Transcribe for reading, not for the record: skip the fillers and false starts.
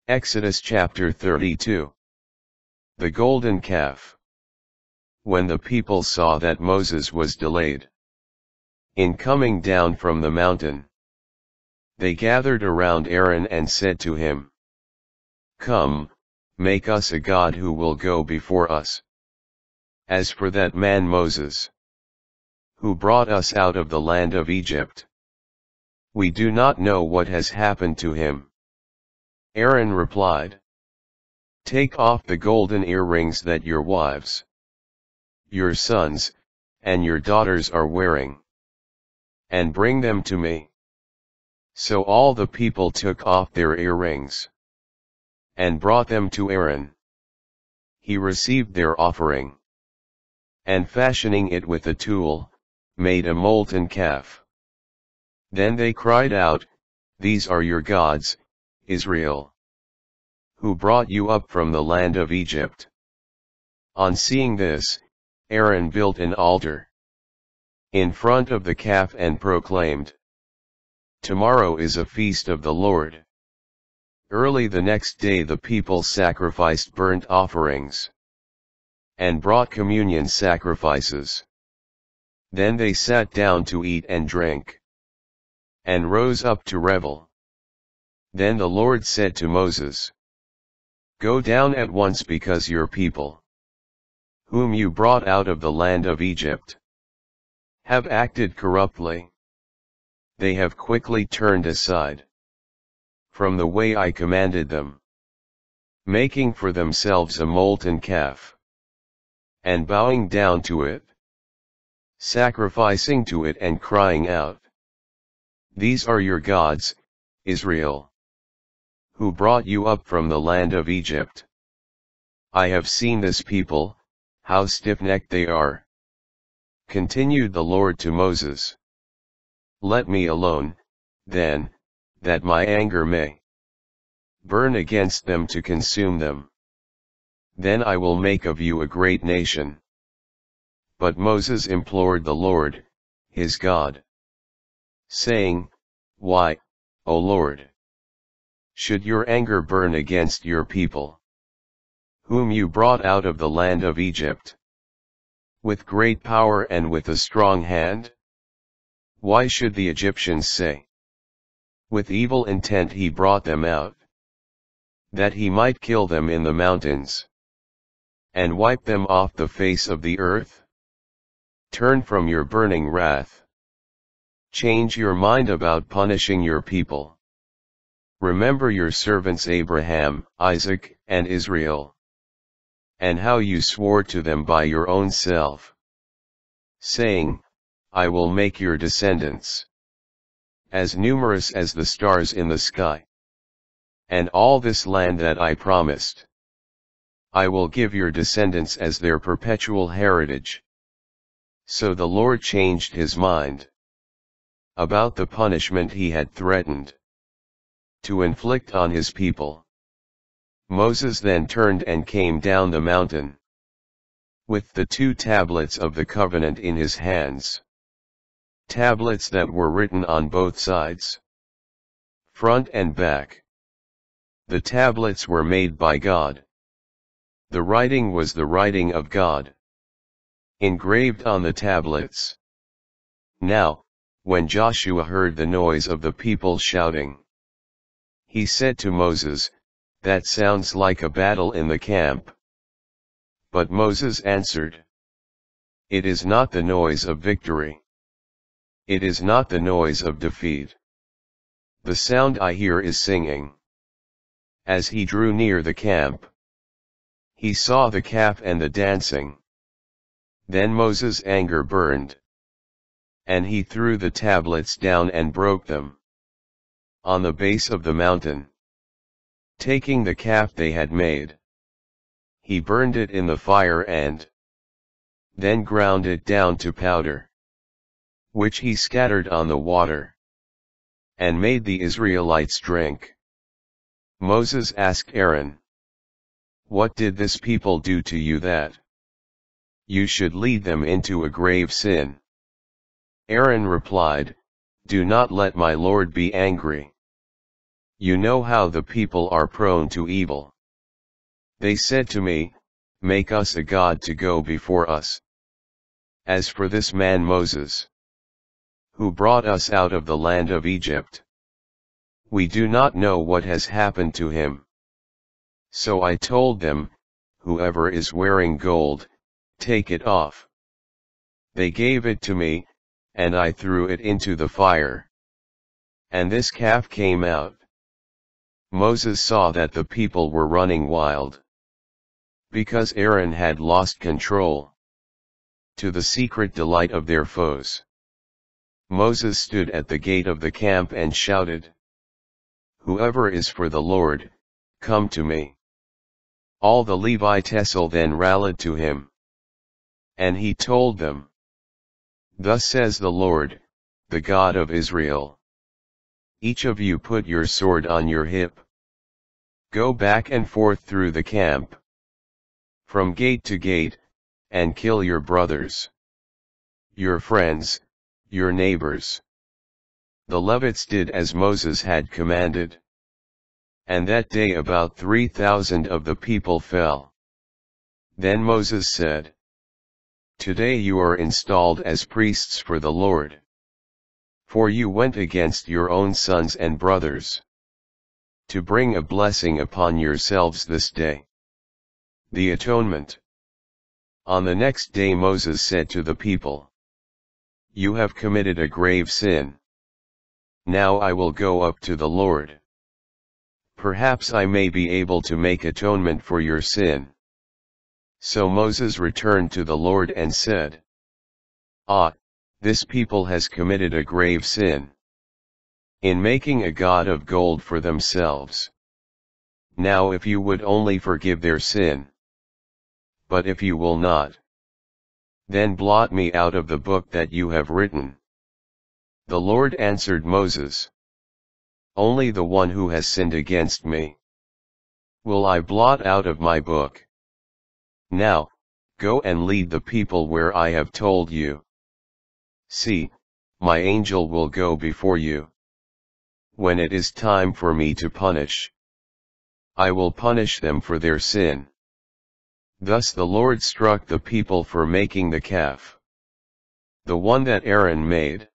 Exodus chapter 32. The golden calf. When the people saw that Moses was delayed in coming down from the mountain, they gathered around Aaron and said to him, "Come, make us a god who will go before us. As for that man Moses, who brought us out of the land of Egypt, we do not know what has happened to him." Aaron replied, "Take off the golden earrings that your wives, your sons, and your daughters are wearing, and bring them to me." So all the people took off their earrings, and brought them to Aaron. He received their offering, and fashioning it with a tool, made a molten calf. Then they cried out, "These are your gods, Israel, who brought you up from the land of Egypt." On seeing this, Aaron built an altar in front of the calf and proclaimed, "Tomorrow is a feast of the Lord." Early the next day the people sacrificed burnt offerings, and brought communion sacrifices. Then they sat down to eat and drink, and rose up to revel. Then the Lord said to Moses, "Go down at once, because your people, whom you brought out of the land of Egypt, have acted corruptly. They have quickly turned aside from the way I commanded them, making for themselves a molten calf, and bowing down to it, sacrificing to it and crying out, 'These are your gods, Israel, who brought you up from the land of Egypt.' I have seen this people, how stiff-necked they are." Continued the Lord to Moses, "Let me alone, then, that my anger may burn against them to consume them. Then I will make of you a great nation." But Moses implored the Lord, his God, saying, "Why, O Lord, should your anger burn against your people, whom you brought out of the land of Egypt, with great power and with a strong hand? Why should the Egyptians say, 'With evil intent he brought them out, that he might kill them in the mountains, and wipe them off the face of the earth'? Turn from your burning wrath. Change your mind about punishing your people. Remember your servants Abraham, Isaac, and Israel, and how you swore to them by your own self, saying, 'I will make your descendants as numerous as the stars in the sky. And all this land that I promised, I will give your descendants as their perpetual heritage.'" So the Lord changed his mind about the punishment he had threatened to inflict on his people. Moses then turned and came down the mountain, with the 2 tablets of the covenant in his hands, tablets that were written on both sides, front and back. The tablets were made by God. The writing was the writing of God, engraved on the tablets. Now, when Joshua heard the noise of the people shouting, he said to Moses, "That sounds like a battle in the camp." But Moses answered, "It is not the noise of victory. It is not the noise of defeat. The sound I hear is singing." As he drew near the camp, he saw the calf and the dancing. Then Moses' anger burned, and he threw the tablets down and broke them on the base of the mountain. Taking the calf they had made, he burned it in the fire and then ground it down to powder, which he scattered on the water, and made the Israelites drink. Moses asked Aaron, "What did this people do to you that you should lead them into a grave sin?" Aaron replied, "Do not let my Lord be angry. You know how the people are prone to evil. They said to me, Make us a god to go before us. As for this man Moses, who brought us out of the land of Egypt, we do not know what has happened to him. So I told them, Whoever is wearing gold, take it off. They gave it to me, and I threw it into the fire. And this calf came out. Moses saw that the people were running wild, because Aaron had lost control, to the secret delight of their foes. Moses stood at the gate of the camp and shouted, Whoever is for the Lord, come to me. All the Levites then rallied to him. And he told them, Thus says the Lord, the God of Israel. Each of you put your sword on your hip. Go back and forth through the camp, from gate to gate, and kill your brothers, your friends, your neighbors. The Levites did as Moses had commanded. And that day about 3,000 of the people fell. Then Moses said, Today you are installed as priests for the Lord. For you went against your own sons and brothers, to bring a blessing upon yourselves this day. The Atonement. On the next day Moses said to the people, You have committed a grave sin. Now I will go up to the Lord. Perhaps I may be able to make atonement for your sin. So Moses returned to the Lord and said, This people has committed a grave sin, in making a god of gold for themselves. Now if you would only forgive their sin. But if you will not, then blot me out of the book that you have written. The Lord answered Moses, Only the one who has sinned against me will I blot out of my book. Now, go and lead the people where I have told you. See, my angel will go before you. When it is time for me to punish, I will punish them for their sin. Thus the Lord struck the people for making the calf, the one that Aaron made.